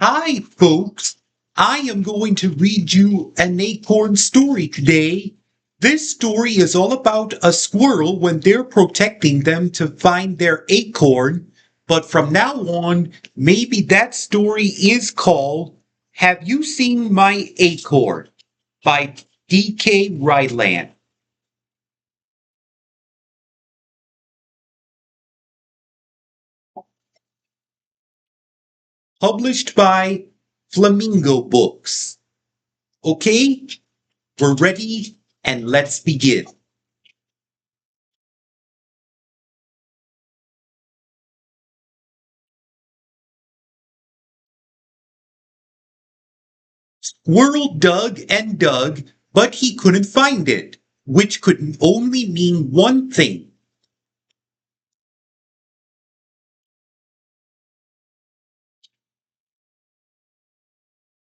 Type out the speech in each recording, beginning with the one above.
Hi, folks. I am going to read you an acorn story today. This story is all about a squirrel when they're protecting them to find their acorn. But from now on, maybe that story is called Have You Seen My Acorn by DK Ryland. Published by Flamingo Books. Okay, we're ready and let's begin. Squirrel dug and dug, but he couldn't find it, which could only mean one thing.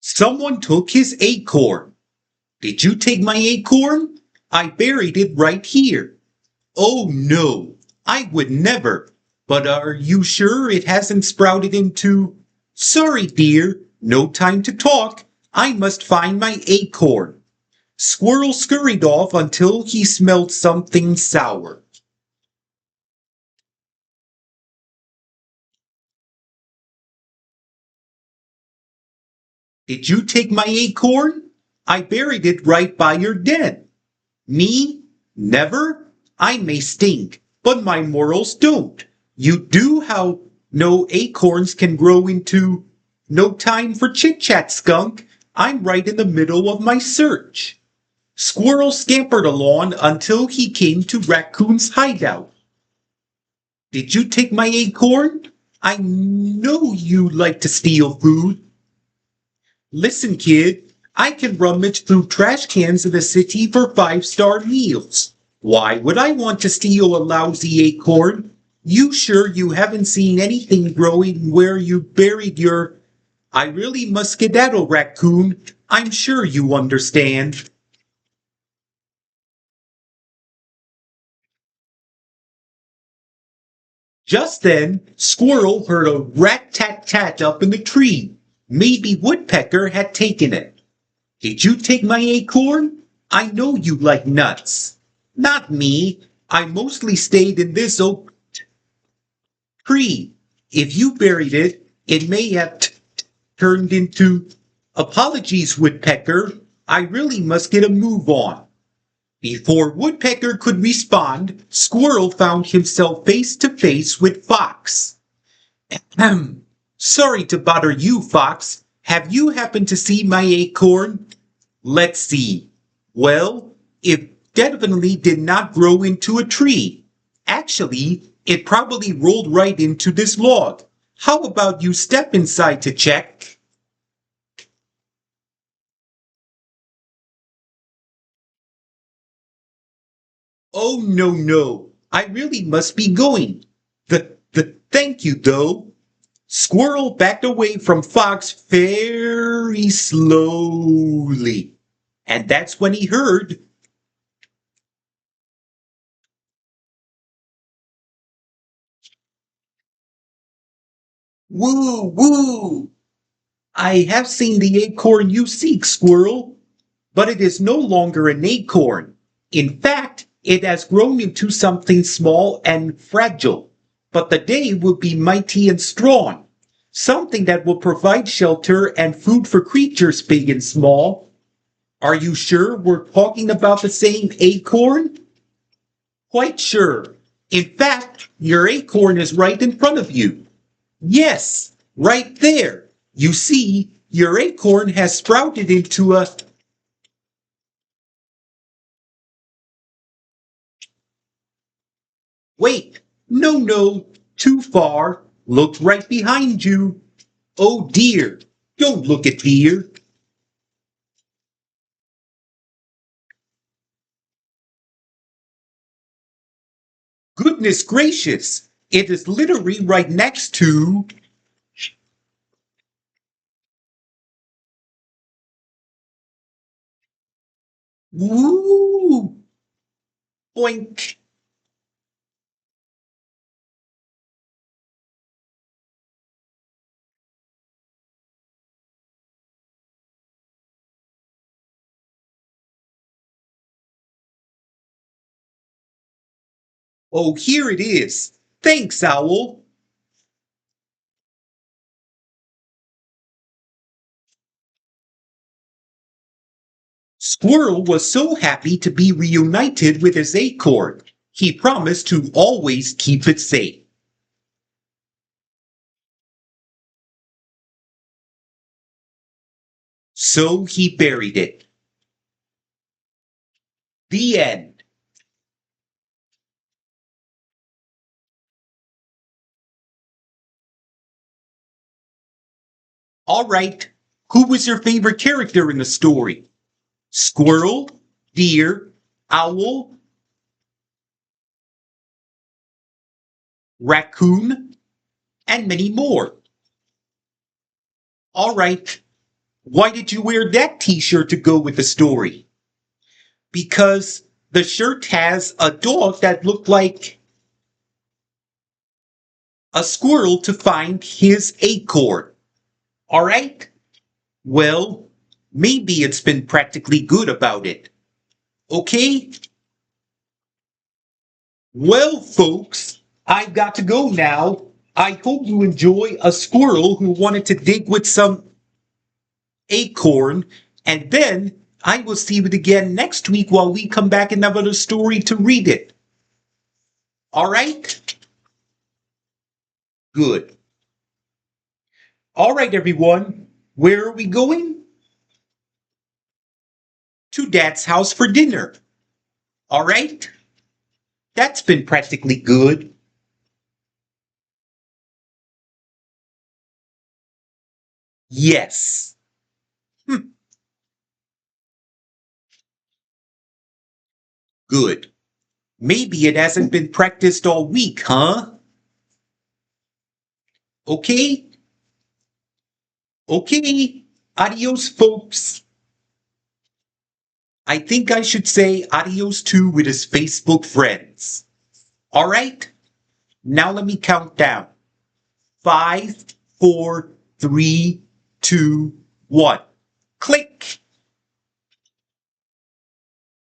Someone took his acorn. Did you take my acorn? I buried it right here. Oh no, I would never. But are you sure it hasn't sprouted into... Sorry, dear, no time to talk. I must find my acorn. Squirrel scurried off until he smelled something sour. Did you take my acorn? I buried it right by your den. Me? Never? I may stink, but my morals don't. You do how no acorns can grow into... No time for chit-chat, skunk. I'm right in the middle of my search. Squirrel scampered along until he came to Raccoon's hideout. Did you take my acorn? I know you like to steal food. Listen, kid, I can rummage through trash cans in the city for five-star meals. Why would I want to steal a lousy acorn? You sure you haven't seen anything growing where you buried your... I really must skedaddle, Raccoon. I'm sure you understand. Just then, Squirrel heard a rat-tat-tat up in the tree. Maybe Woodpecker had taken it. Did you take my acorn? I know you like nuts. Not me. I mostly stayed in this oak tree. If you buried it, it may have turned into... Apologies, Woodpecker. I really must get a move on. Before Woodpecker could respond, Squirrel found himself face to face with Fox. Ahem. Sorry to bother you, Fox. Have you happened to see my acorn? Let's see. Well, it definitely did not grow into a tree. Actually, it probably rolled right into this log. How about you step inside to check? Oh, no, no. I really must be going. Thank you, though. Squirrel backed away from Fox very slowly. And that's when he heard, woo, woo. I have seen the acorn you seek, Squirrel, but it is no longer an acorn. In fact, it has grown into something small and fragile. But the day will be mighty and strong. Something that will provide shelter and food for creatures big and small. Are you sure we're talking about the same acorn? Quite sure. In fact, your acorn is right in front of you. Yes, right there. You see, your acorn has sprouted into a... Wait, no, no, too far. Look right behind you. Oh dear, don't look at dear. Goodness gracious, it is literally right next to... Woo! Boink. Oh, here it is. Thanks, Owl. Squirrel was so happy to be reunited with his acorn. He promised to always keep it safe. So he buried it. The end. All right. Who was your favorite character in the story? Squirrel, deer, owl, raccoon, and many more. All right. Why did you wear that t-shirt to go with the story? Because the shirt has a dog that looked like a squirrel to find his acorn. All right? Well, maybe it's been practically good about it. Okay? Well, folks, I've got to go now. I hope you enjoy a squirrel who wanted to dig with some acorn, and then I will see you again next week while we come back and have another story to read it. All right? Good. All right, everyone. Where are we going? To Dad's house for dinner. All right? That's been practically good. Yes. Good. Maybe it hasn't been practiced all week, huh? Okay? Okay. Adios, folks. I think I should say adios too with his Facebook friends. All right? Now let me count down. 5, 4, 3, 2, 1. Click.